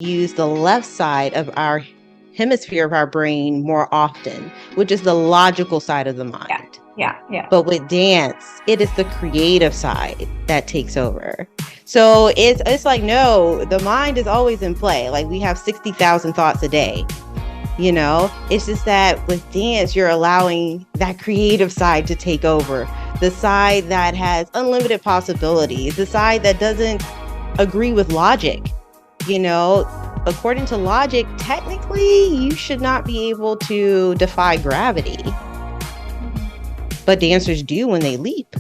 use the left side of our hemisphere of our brain more often, which is the logical side of the Yeah, mind. yeah. But with dance, it is the creative side that takes over. So it's like, no, the mind is always in play. Like we have 60,000 thoughts a day. It's just that with dance, you're allowing that creative side to take over, the side that has unlimited possibilities, the side that doesn't agree with logic. According to logic, technically, you should not be able to defy gravity. But dancers do when they leap.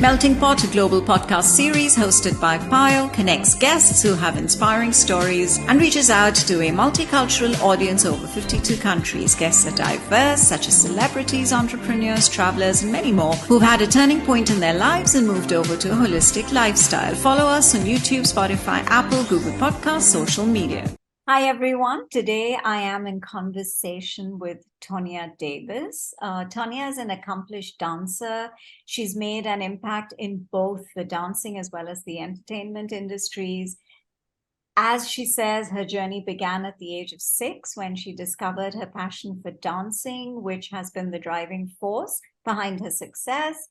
Melting Pot, a global podcast series hosted by Payal, connects guests who have inspiring stories and reaches out to a multicultural audience over 52 countries. Guests are diverse, such as celebrities, entrepreneurs, travelers, and many more who've had a turning point in their lives and moved over to a holistic lifestyle. Follow us on YouTube, Spotify, Apple, Google Podcasts, social media. Hi, everyone. Today, I am in conversation with Tonya Davis. Tonya is an accomplished dancer. She's made an impact in both the dancing as well as the entertainment industries. As she says, her journey began at the age of 6 when she discovered her passion for dancing, which has been the driving force behind her success.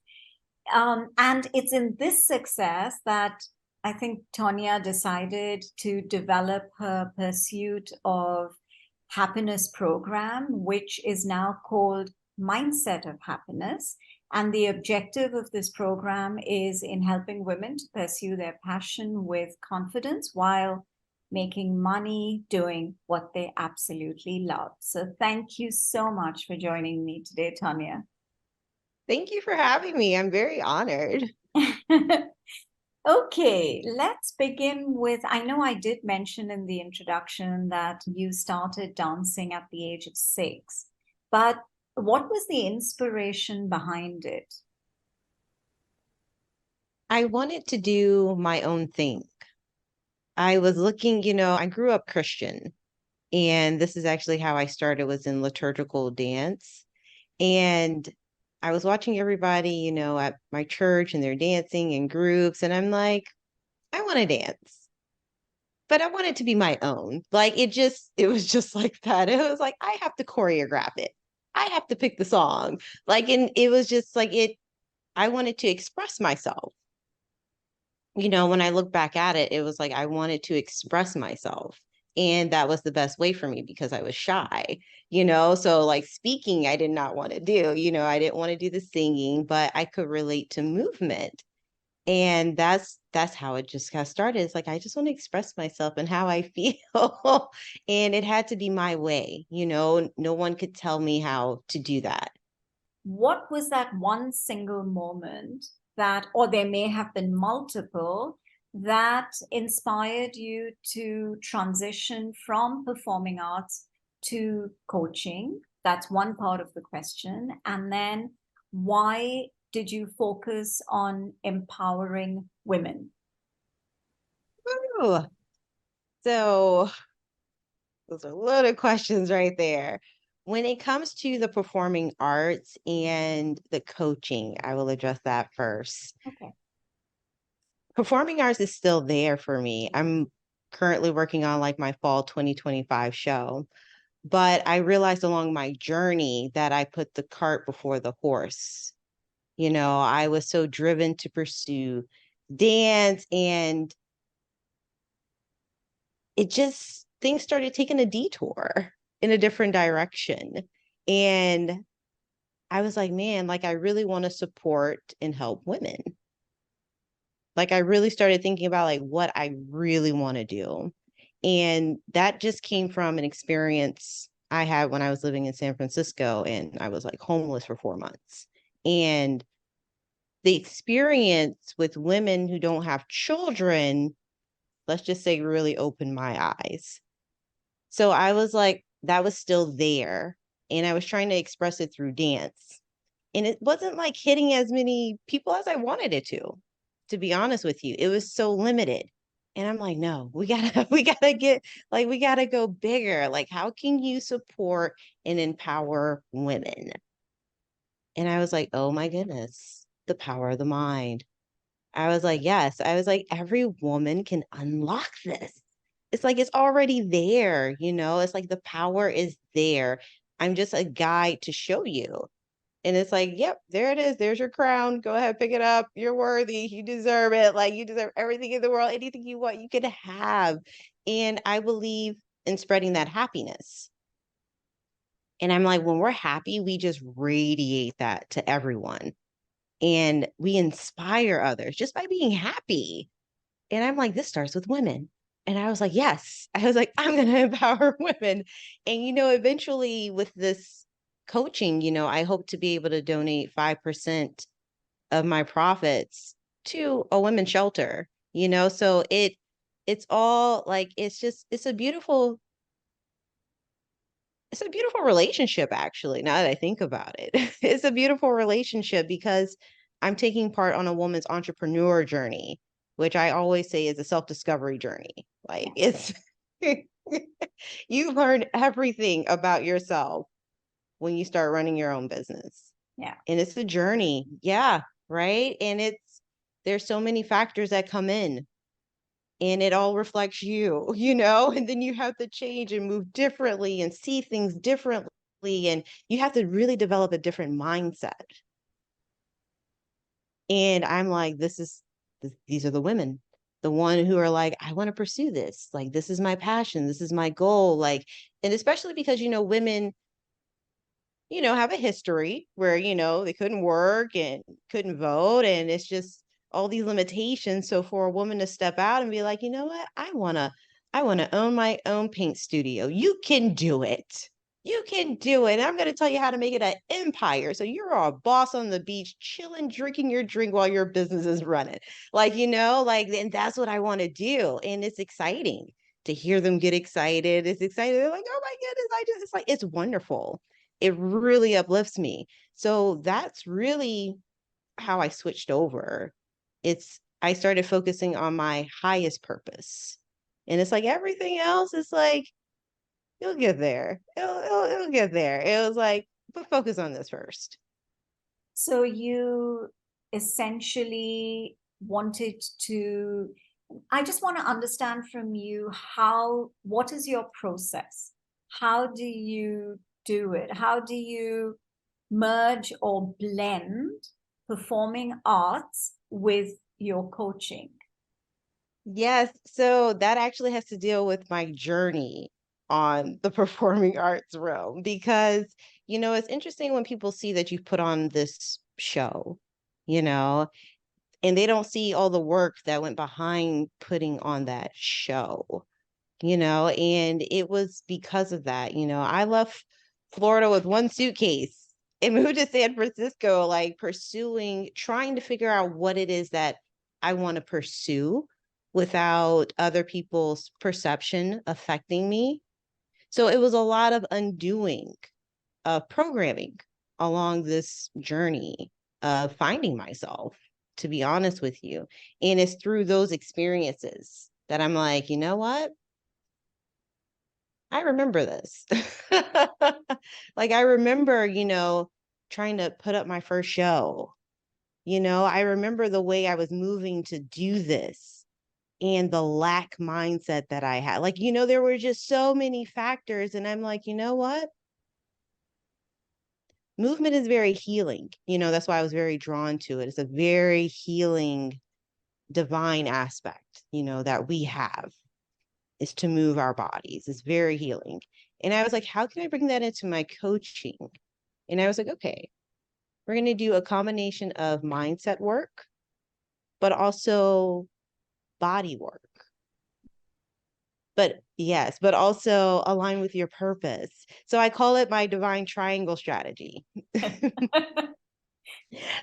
And it's in this success that I think Tonya decided to develop her pursuit of happiness program, which is now called Mindset of Happiness. And the objective of this program is in helping women to pursue their passion with confidence while making money doing what they absolutely love. So thank you so much for joining me today, Tonya. Thank you for having me. I'm very honored. Okay, let's begin with, I know I did mention in the introduction that you started dancing at the age of 6, but what was the inspiration behind it? I wanted to do my own thing. I was looking, I grew up Christian, and this is actually how I started, was in liturgical dance. And I was watching everybody, at my church, and they're dancing in groups. And I'm like, I want to dance, but I want it to be my own. Like it was just like that. It was like, I have to choreograph it. I have to pick the song. And it was just like I wanted to express myself. When I look back at it, it was like I wanted to express myself. And that was the best way for me because I was shy, So like speaking, I did not want to do, I didn't want to do the singing, but I could relate to movement. And that's how it just got started. It's like I just want to express myself and how I feel. And it had to be my way, no one could tell me how to do that. What was that one single moment that, or there may have been multiple, that inspired you to transition from performing arts to coaching? That's one part of the question. And then why did you focus on empowering women? Ooh. So those are loaded questions right there. When it comes to the performing arts and the coaching, I will address that first. Okay. Performing arts is still there for me. I'm currently working on like my fall 2025 show, but I realized along my journey that I put the cart before the horse. I was so driven to pursue dance, and it just, things started taking a detour in a different direction. And I was like, man, like I really want to support and help women. Like I really started thinking about like what I really want to do. And that just came from an experience I had when I was living in San Francisco, and I was like homeless for 4 months. And the experience with women who don't have children, let's just say, really opened my eyes. So I was like, that was still there. And I was trying to express it through dance. And it wasn't like hitting as many people as I wanted it to be honest with you. It was so limited. And I'm like, no, we gotta get, like, we gotta go bigger. Like, how can you support and empower women? And I was like, oh my goodness, the power of the mind. I was like, yes. I was like, every woman can unlock this. it's like it's already there, it's like the power is there. I'm just a guide to show you. And it's like, yep, there it is. There's your crown. Go ahead, pick it up. You're worthy. You deserve it. Like, you deserve everything in the world. Anything you want, you can have. And I believe in spreading that happiness. And I'm like, when we're happy, we just radiate that to everyone. And we inspire others just by being happy. And I'm like, this starts with women. And I was like, yes. I was like, I'm going to empower women. And, eventually with this coaching, I hope to be able to donate 5% of my profits to a women's shelter, so it's all like, it's a beautiful relationship, actually, now that I think about it. It's a beautiful relationship because I'm taking part on a woman's entrepreneur journey, which I always say is a self-discovery journey. Like, it's you learn everything about yourself when you start running your own business. Yeah. And it's a journey. Yeah. Right. And there's so many factors that come in, and it all reflects you, and then you have to change and move differently and see things differently. And you have to really develop a different mindset. And I'm like, these are the women, the one who are like, I want to pursue this. Like, this is my passion. This is my goal. Like, and especially because, women, have a history where, they couldn't work and couldn't vote. And it's just all these limitations. So for a woman to step out and be like, you know what, I want to own my own paint studio. You can do it. You can do it. And I'm going to tell you how to make it an empire. So you're a boss on the beach, chilling, drinking your drink while your business is running. Like, and that's what I want to do. And it's exciting to hear them get excited. It's exciting. They're like, oh my goodness, it's like, it's wonderful. It really uplifts me. So that's really how I switched over. I started focusing on my highest purpose. And it's like everything else is like, you'll get there. It'll get there. It was like, but focus on this first. So you essentially wanted to, I just want to understand from you what is your process? How do you do it? How do you merge or blend performing arts with your coaching? Yes. So that actually has to deal with my journey on the performing arts realm because, it's interesting when people see that you put on this show, and they don't see all the work that went behind putting on that show, and it was because of that. I left Florida with one suitcase and moved to San Francisco, like trying to figure out what it is that I want to pursue without other people's perception affecting me. So it was a lot of undoing of programming along this journey of finding myself, to be honest with you. And it's through those experiences that I'm like, you know what? I remember this. Like, I remember, trying to put up my first show. I remember the way I was moving to do this and the lack mindset that I had. Like, there were just so many factors. And I'm like, you know what? Movement is very healing. That's why I was very drawn to it. It's a very healing, divine aspect, that we have, is to move our bodies. It's very healing. And I was like, how can I bring that into my coaching? And I was like, okay, we're going to do a combination of mindset work, but also body work. But yes, but also align with your purpose. So I call it my divine triangle strategy.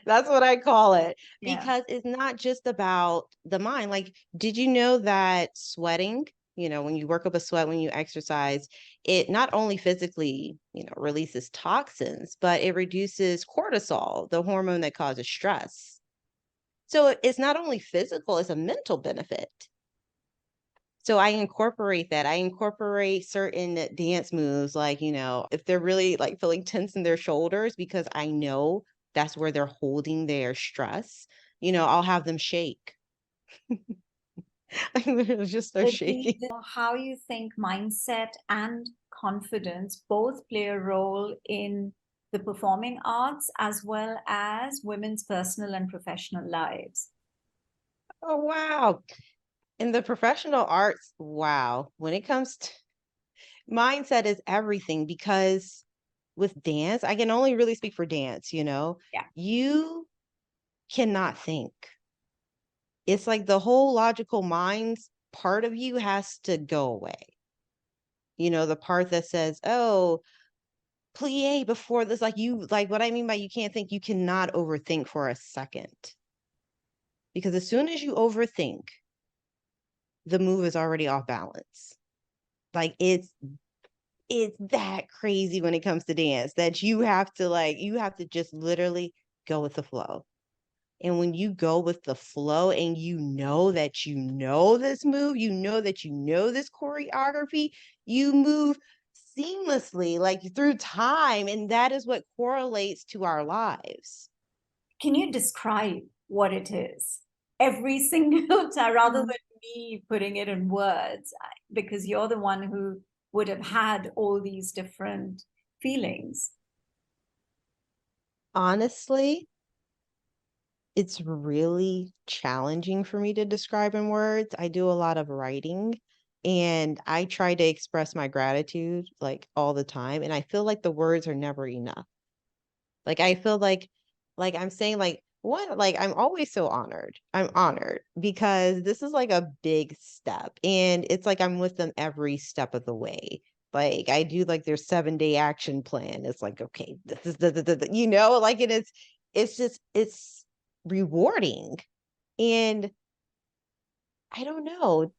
That's what I call it, because it's not just about the mind. Like, did you know that sweating, when you work up a sweat, when you exercise, it not only physically, releases toxins, but it reduces cortisol, the hormone that causes stress. So it's not only physical, it's a mental benefit. So I incorporate that. I incorporate certain dance moves, like, if they're really like feeling tense in their shoulders, because I know that's where they're holding their stress, I'll have them shake. I'm gonna just start shaking. How you think mindset and confidence both play a role in the performing arts as well as women's personal and professional lives. Oh, wow. In the professional arts, wow. When it comes to mindset is everything because with dance, I can only really speak for dance, Yeah. you cannot think. It's like the whole logical minds part of you has to go away. The part that says, oh, plie before this, like what I mean by you can't think, you cannot overthink for a second. Because as soon as you overthink, the move is already off balance. Like it's that crazy when it comes to dance that you have to just literally go with the flow. And when you go with the flow and you know that you know this move, you know that you know this choreography, you move seamlessly, like through time. And that is what correlates to our lives. Can you describe what it is every single time rather than me putting it in words? Because you're the one who would have had all these different feelings. Honestly, it's really challenging for me to describe in words. I do a lot of writing and I try to express my gratitude like all the time. And I feel like the words are never enough. Like I feel like I'm saying like one, like I'm always so honored. I'm honored because this is like a big step. And it's like I'm with them every step of the way. Like I do like their 7-day action plan. It's like, okay, this is like it's just it's rewarding. And I don't know,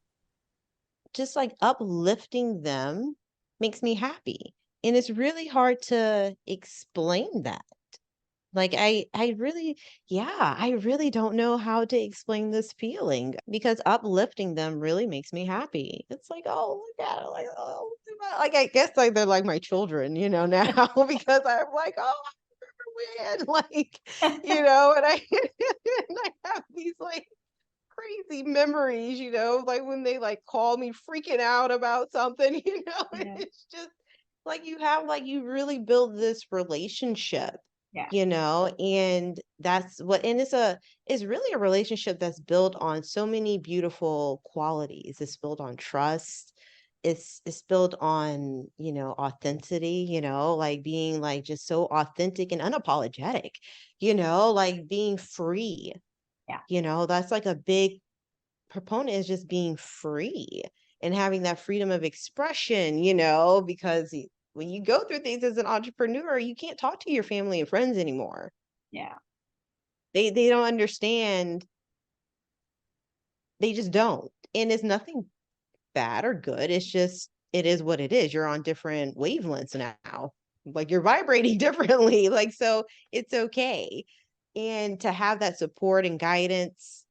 just like uplifting them makes me happy. And it's really hard to explain that. Like I really, yeah, I really don't know how to explain this feeling because uplifting them really makes me happy. It's like, oh, look at it, like, oh, like I guess like they're like my children, now because I'm like, oh, man, like, and I and I have these like crazy memories, like when they like call me freaking out about something, Yeah. it's just like you really build this relationship, Yeah. and it's really a relationship that's built on so many beautiful qualities. It's built on trust. It's built on, authenticity, like being like just so authentic and unapologetic, like being free. Yeah. That's like a big proponent is just being free and having that freedom of expression, because when you go through things as an entrepreneur, you can't talk to your family and friends anymore. Yeah. They don't understand. They just don't. And it's nothing bad or good. It's just it is what it is. You're on different wavelengths now. Like you're vibrating differently. Like so it's okay. And to have that support and guidance,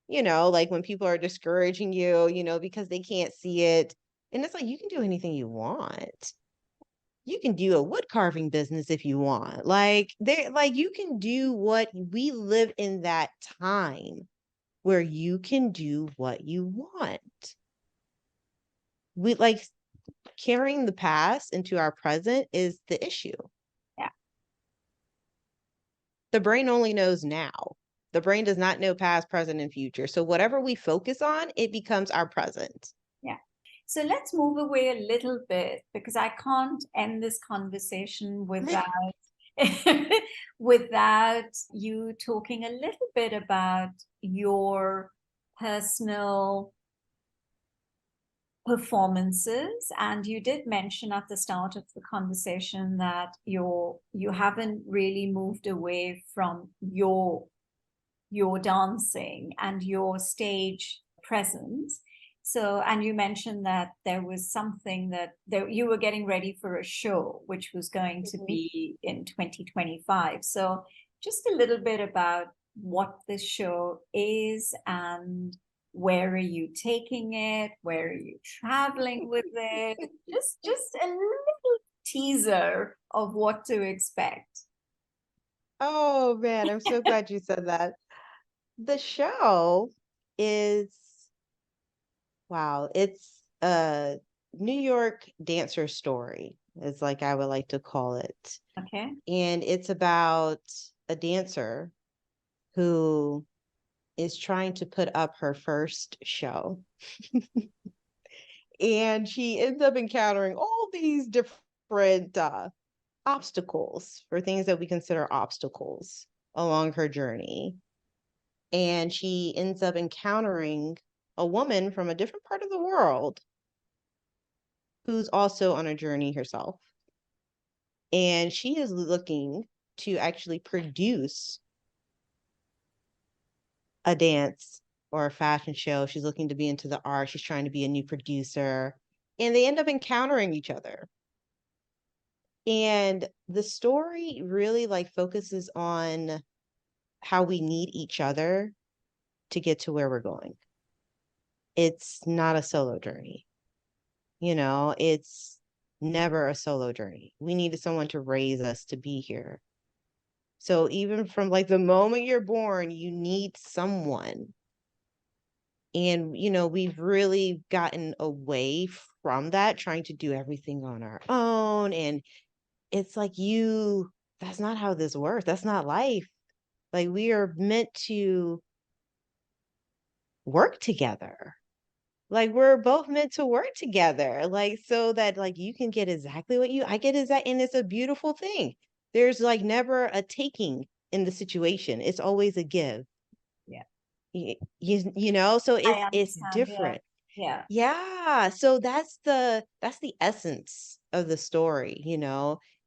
like when people are discouraging you, because they can't see it. And it's like, you can do anything you want. You can do a wood carving business if you want. Like you can do what we live in that time where you can do what you want. We like carrying the past into our present is the issue. Yeah. The brain only knows now. The brain does not know past, present, and future. So whatever we focus on, it becomes our present. Yeah. So let's move away a little bit because I can't end this conversation without without you talking a little bit about your personal performances. And you did mention at the start of the conversation that you haven't really moved away from your dancing and your stage presence. So, and you mentioned that there was something that you were getting ready for a show, which was going to be in 2025. So just a little bit about what this show is and where are you taking it? Where are you traveling with it? Just a little teaser of what to expect. Oh man, I'm so glad you said that. The show is Wow, it's a New York dancer story, is like I would like to call it. Okay. And it's about a dancer who is trying to put up her first show. And she ends up encountering all these different obstacles, or things that we consider obstacles, along her journey. And she ends up encountering a woman from a different part of the world who's also on a journey herself. And she is looking to actually produce a dance or a fashion show. She's looking to be into the art. She's trying to be a new producer. And they end up encountering each other. And the story really like focuses on how we need each other to get to where we're going. It's not a solo journey. It's never a solo journey. We needed someone to raise us to be here. So even from like the moment you're born, you need someone. And, we've really gotten away from that, trying to do everything on our own. And it's like, that's not how this works. That's not life. Like, we are meant to work together. Like, we're both meant to work together, like, so that like you can get exactly what I get exactly, and it's a beautiful thing. There's like never a taking in the situation. It's always a give. Yeah. So I it's understand. Yeah. different. Yeah. Yeah. So that's the essence of the story,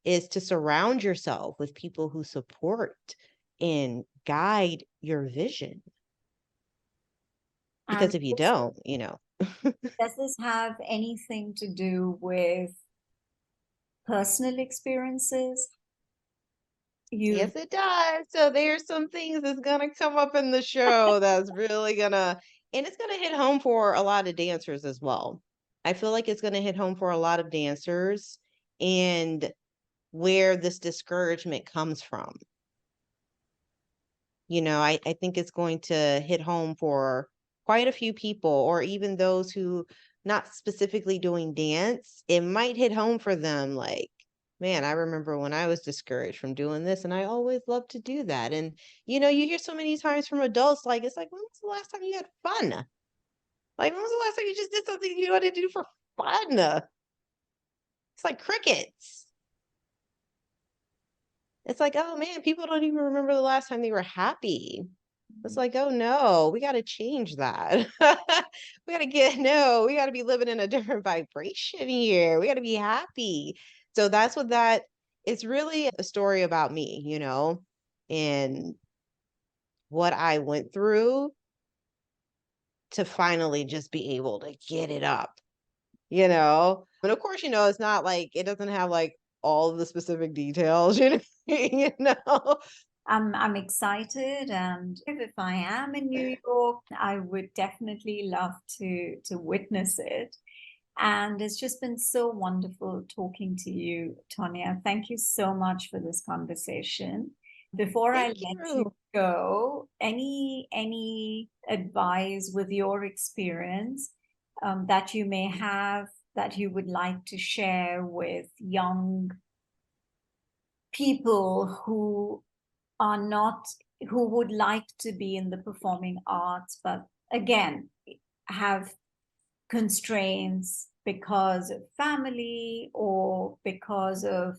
is to surround yourself with people who support and guide your vision. Because And if you don't, does this have anything to do with personal experiences? Yes, it does. So there's some things that's gonna come up in the show that's really and it's gonna hit home for a lot of dancers as well. I feel like it's gonna hit home for a lot of dancers, and where this discouragement comes from. I think it's going to hit home for quite a few people, or even those who not specifically doing dance. It might hit home for them like, man, I remember when I was discouraged from doing this, and I always loved to do that. And, you hear so many times from adults, like, it's like, when was the last time you had fun? Like, when was the last time you just did something you wanted to do for fun? It's like crickets. It's like, oh man, people don't even remember the last time they were happy. It's like, oh no, we got to change that. We got to we got to be living in a different vibration here. We got to be happy. So it's really a story about me, and what I went through to finally just be able to get it up, And of course, it's not like, it doesn't have like all of the specific details, you know. I'm excited, and if I am in New York, I would definitely love to witness it. And it's just been so wonderful talking to you, Tonya. Thank you so much for this conversation. Before I Thank let you you. go, any advice with your experience that you may have, that you would like to share with young people who would like to be in the performing arts, but again, have constraints because of family or because of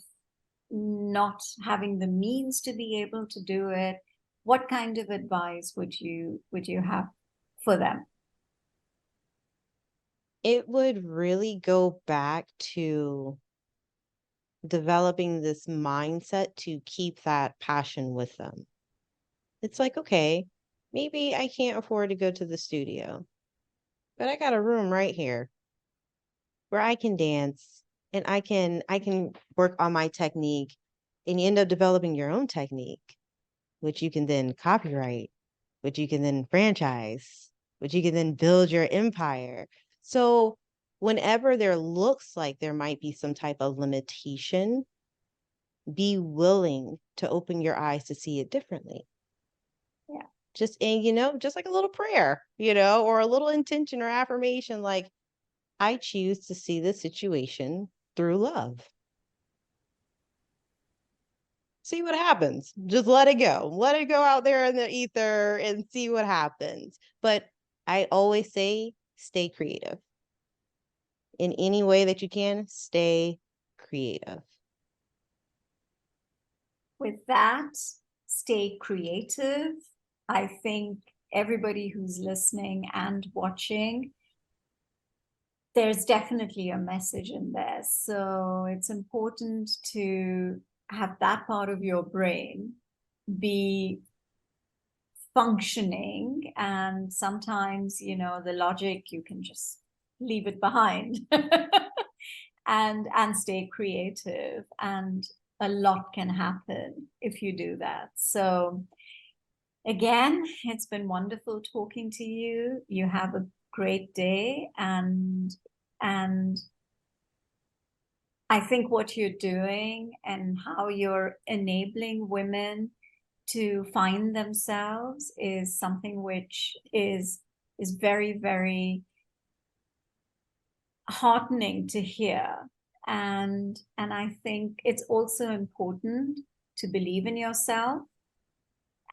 not having the means to be able to do it? What kind of advice would you have for them? It would really go back to developing this mindset to keep that passion with them. It's like, okay, maybe I can't afford to go to the studio, but I got a room right here where I can dance, and I can work on my technique, and you end up developing your own technique, which you can then copyright, which you can then franchise, which you can then build your empire. So whenever there looks like there might be some type of limitation, be willing to open your eyes to see it differently. Yeah. just like a little prayer, or a little intention or affirmation, like, I choose to see this situation through love. See what happens. Just let it go. Let it go out there in the ether and see what happens. But I always say, stay creative. In any way that you can, stay creative. With that, stay creative. I think everybody who's listening and watching, there's definitely a message in there. So it's important to have that part of your brain be functioning. And sometimes, the logic, you can just leave it behind and stay creative. And a lot can happen if you do that. So again, it's been wonderful talking to you. You have a great day. And I think what you're doing and how you're enabling women to find themselves is something which is very, very heartening to hear. And I think it's also important to believe in yourself.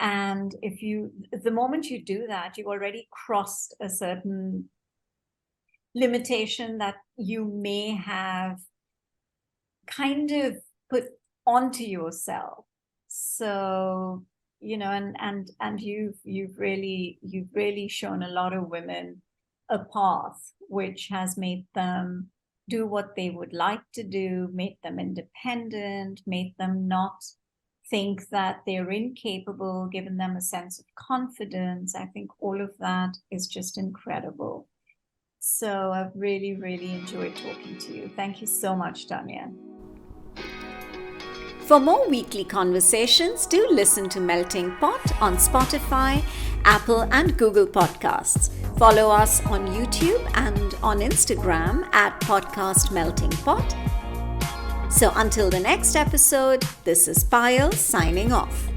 And the moment you do that, you've already crossed a certain limitation that you may have kind of put onto yourself. So, and you've really shown a lot of women a path which has made them do what they would like to do, made them independent, made them not think that they're incapable, given them a sense of confidence. I think all of that is just incredible. So I've really, really enjoyed talking to you. Thank you so much, Tonya. For more weekly conversations, do listen to Melting Pot on Spotify, Apple and Google Podcasts. Follow us on YouTube and on Instagram at Podcast Melting Pot. So until the next episode, this is Payal signing off.